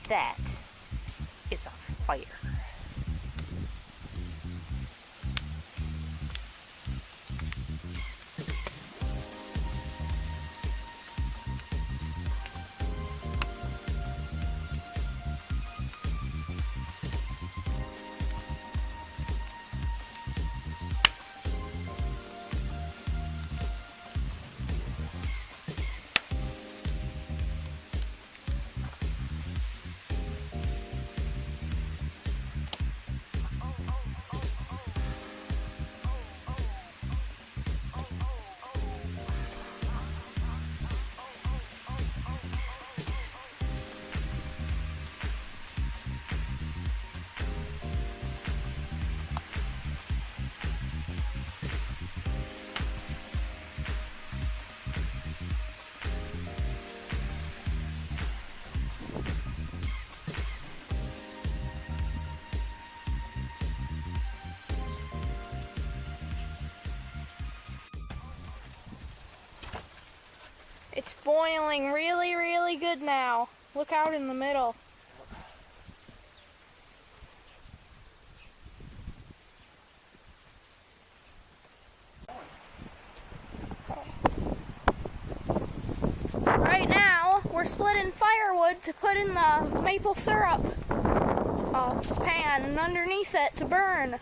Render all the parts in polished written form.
That is a fire. It's boiling really, really good now. Look out in the middle. Right now, we're splitting firewood to put in the maple syrup pan and underneath it to burn.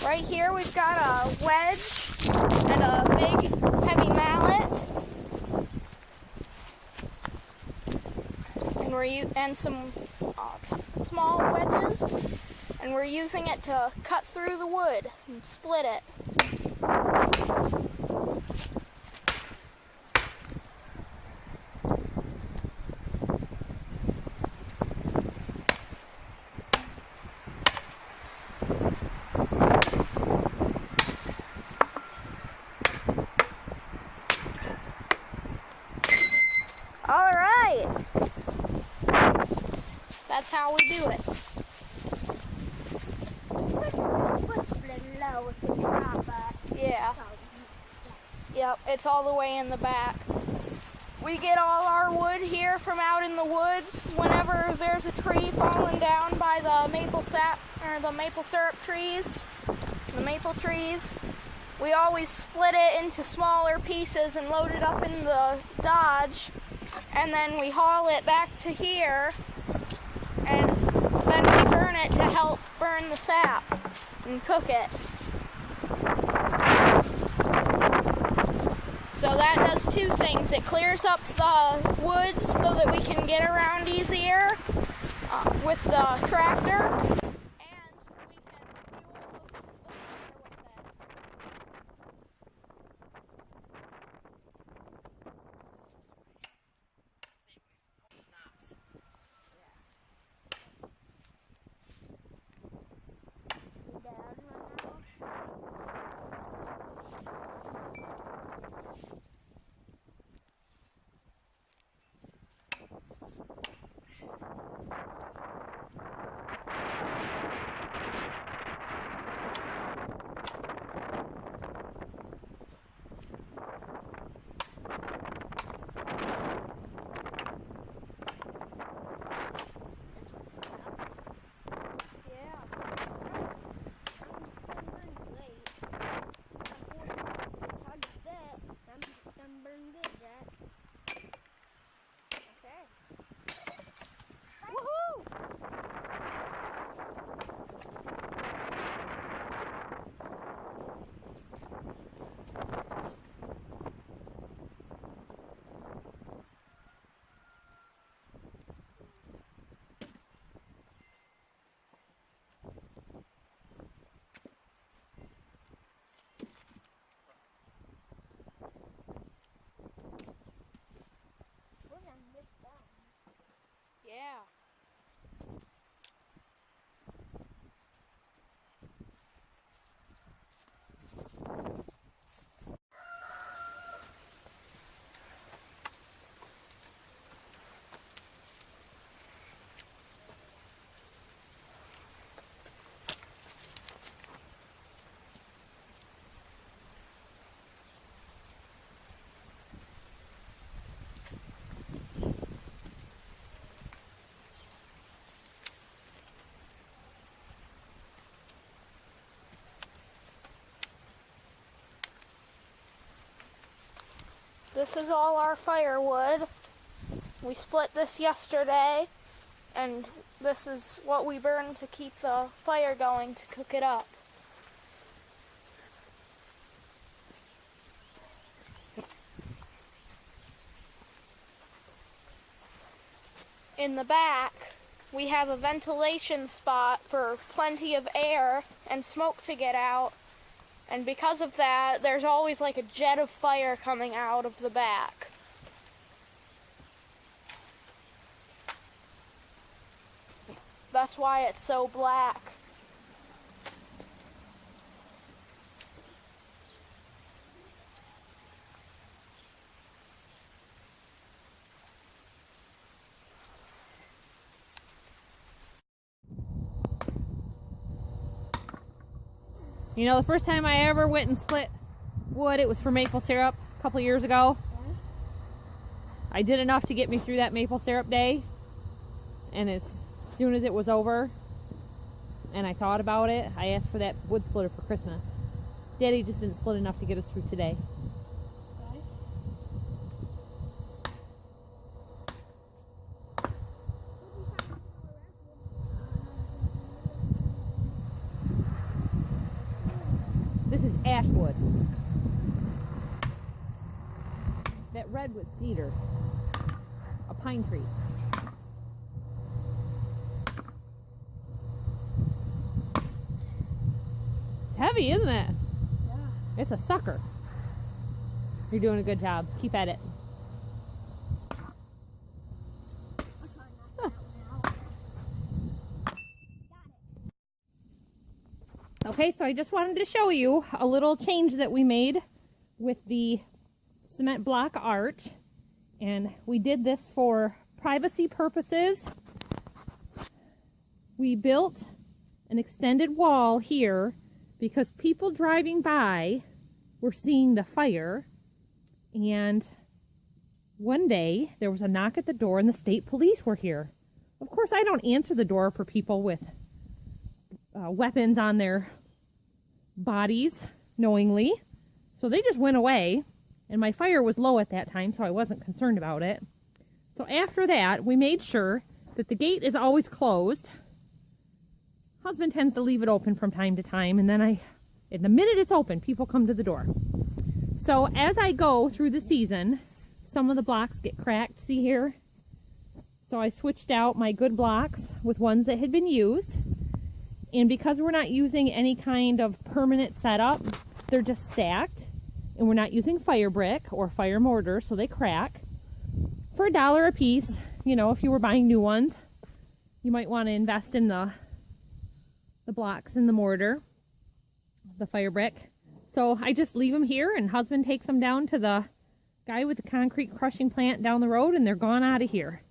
Right here we've got a wedge and a big heavy mallet, and some small wedges, and we're using it to cut through the wood and split it. That's how we do it. Yeah. Yep, it's all the way in the back. We get all our wood here from out in the woods. Whenever there's a tree falling down by the maple sap or the maple syrup trees, the maple trees, we always split it into smaller pieces and load it up in the Dodge, and then we haul it back to here, and then we burn it to help burn the sap and cook it. So that does two things. It clears up the wood so that we can get around easier with the tractor. This is all our firewood. We split this yesterday, and this is what we burn to keep the fire going to cook it up. In the back, we have a ventilation spot for plenty of air and smoke to get out. And because of that, there's always like a jet of fire coming out of the back. That's why it's so black. You know, the first time I ever went and split wood, it was for maple syrup a couple years ago. I did enough to get me through that maple syrup day, and as soon as it was over and I thought about it, I asked for that wood splitter for Christmas. Daddy just didn't split enough to get us through today. This is ash wood. That redwood cedar. A pine tree. It's heavy, isn't it? Yeah. It's a sucker. You're doing a good job. Keep at it. Okay, so I just wanted to show you a little change that we made with the cement block arch. And we did this for privacy purposes. We built an extended wall here because people driving by were seeing the fire. And one day there was a knock at the door and the state police were here. Of course, I don't answer the door for people with weapons on their bodies knowingly, so they just went away, and my fire was low at that time, so I wasn't concerned about it. So after that, we made sure that the gate is always closed. Husband tends to leave it open from time to time, and then the minute it's open, people come to the door. So as I go through the season, some of the blocks get cracked, see here? So I switched out my good blocks with ones that had been used. And because we're not using any kind of permanent setup, they're just stacked. And we're not using fire brick or fire mortar, so they crack. For $1 a piece, you know, if you were buying new ones, you might want to invest in the blocks and the mortar, the fire brick. So I just leave them here, and husband takes them down to the guy with the concrete crushing plant down the road, and they're gone out of here.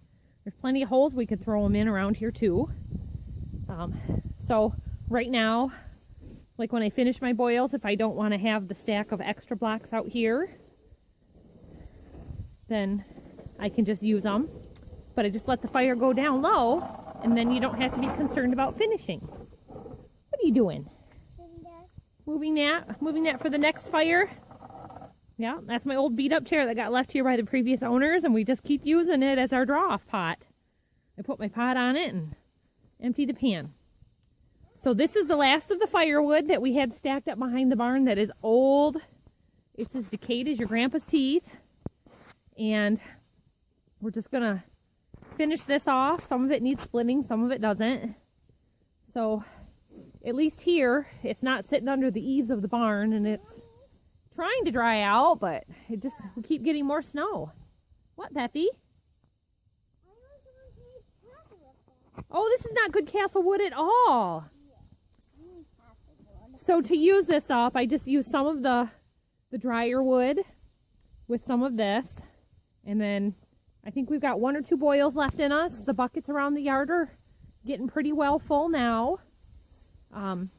There's plenty of holes we could throw them in around here too. So right now, like when I finish my boils, if I don't want to have the stack of extra blocks out here, then I can just use them. But I just let the fire go down low, and then you don't have to be concerned about finishing. What are you doing? Moving that for the next fire. Yeah, that's my old beat up chair that got left here by the previous owners, and we just keep using it as our draw off pot. I put my pot on it and empty the pan. So this is the last of the firewood that we had stacked up behind the barn that is old. It's as decayed as your grandpa's teeth. And we're just gonna finish this off. Some of it needs splitting, some of it doesn't. So at least here, it's not sitting under the eaves of the barn, and it's trying to dry out, but we keep getting more snow. What, Peppy? Oh, this is not good castle wood at all. So to use this up, I just use some of the drier wood with some of this. And then I think we've got 1 or 2 boils left in us. The buckets around the yard are getting pretty well full now. The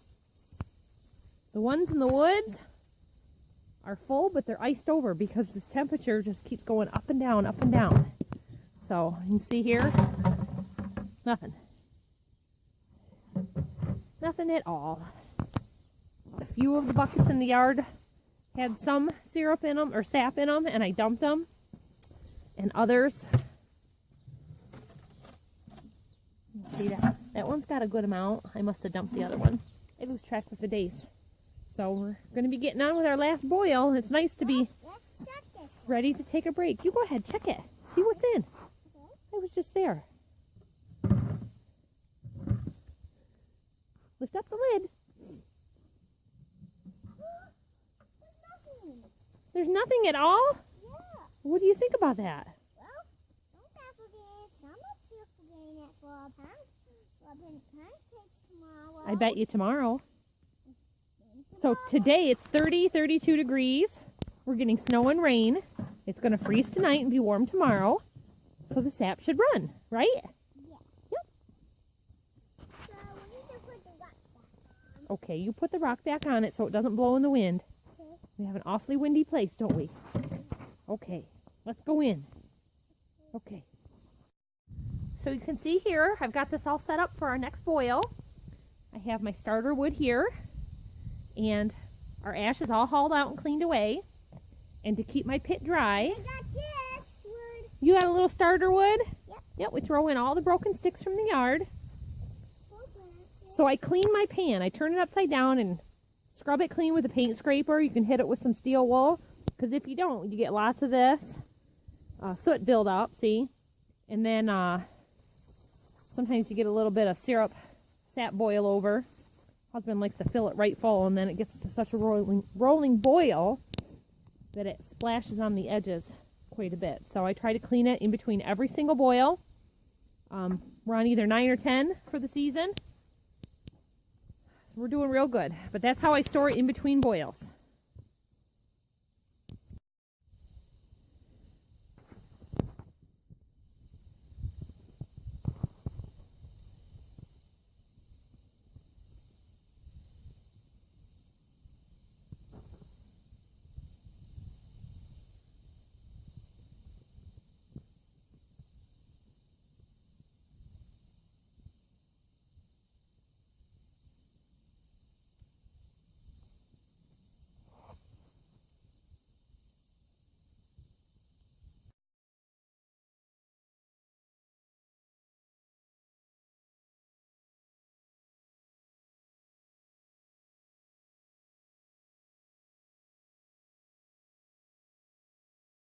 ones in the woods are full, but they're iced over because this temperature just keeps going up and down, up and down. So you can see here, nothing. Nothing at all. A few of the buckets in the yard had some syrup in them or sap in them, and I dumped them. And others, see that one's got a good amount. I must have dumped the other one. I lose track with the days. So we're going to be getting on with our last boil. It's nice to be ready to take a break. You go ahead, check it. See what's in. I was just there. Lift up the lid. There's nothing at all? Yeah. What do you think about that? Well, someone's at 4 pounds. Pancakes tomorrow. I bet you tomorrow. So today it's 32 degrees. We're getting snow and rain. It's going to freeze tonight and be warm tomorrow. So the sap should run, right? Yeah. Yep. So we need to put the rock back on. Okay, you put the rock back on it so it doesn't blow in the wind. Okay. We have an awfully windy place, don't we? Okay, let's go in. Okay. So you can see here, I've got this all set up for our next boil. I have my starter wood here, and our ash is all hauled out and cleaned away. And to keep my pit dry, I got this wood. you got a little starter wood? Yep. Yep, we throw in all the broken sticks from the yard. So I clean my pan. I turn it upside down and scrub it clean with a paint scraper. You can hit it with some steel wool, because if you don't, you get lots of this soot build up, see? And then sometimes you get a little bit of syrup, sap boil over. Husband likes to fill it right full, and then it gets to such a rolling boil that it splashes on the edges quite a bit. So I try to clean it in between every single boil. We're on either 9 or 10 for the season. We're doing real good, but that's how I store it in between boils.